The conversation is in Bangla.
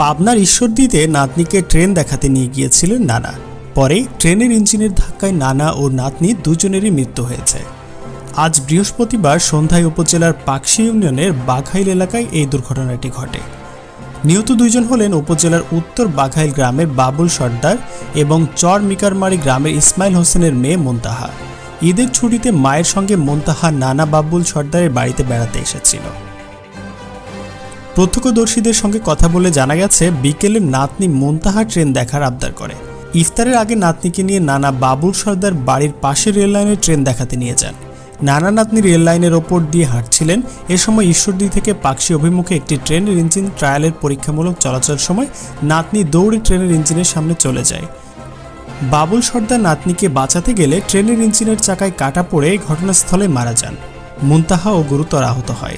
পাবনার ঈশ্বরদীতে নাতনিকে ট্রেন দেখাতে নিয়ে গিয়েছিলেন নানা। পরে ট্রেনের ইঞ্জিনের ধাক্কায় নানা ও নাতনি দুজনেরই মৃত্যু হয়েছে। আজ বৃহস্পতিবার সন্ধ্যায় উপজেলার পাকশী ইউনিয়নের বাঘাইল এলাকায় এই দুর্ঘটনাটি ঘটে। নিহত দুইজন হলেন উপজেলার উত্তর বাঘাইল গ্রামের বাবুল সর্দার এবং চর মিকারমারি গ্রামের ইসমাইল হোসেনের মেয়ে মুনতাহা। ঈদের ছুটিতে মায়ের সঙ্গে মুনতাহা নানা বাবুল সর্দারের বাড়িতে বেড়াতে এসেছিল। প্রত্যক্ষদর্শীদের সঙ্গে কথা বলে জানা গেছে, বিকেলে নাতনি মুনতাহা ট্রেন দেখার আবদার করে। ইফতারের আগে নাতনিকে নিয়ে নানা বাবুল সর্দার বাড়ির পাশের রেললাইনে ট্রেন দেখাতে নিয়ে যান। নানা নাতনি রেল লাইনের ওপর দিয়ে হাঁটছিলেন। এ সময় ঈশ্বরদী থেকে পাকশী অভিমুখে একটি ট্রেনের ইঞ্জিন ট্রায়ালের পরীক্ষামূলক চলাচল সময় নাতনি দৌড়ে ট্রেনের ইঞ্জিনের সামনে চলে যায়। বাবুল সর্দার নাতনিকে বাঁচাতে গেলে ট্রেনের ইঞ্জিনের চাকায় কাটা পড়ে ঘটনাস্থলে মারা যান। মুনতাহাও গুরুতর আহত হয়।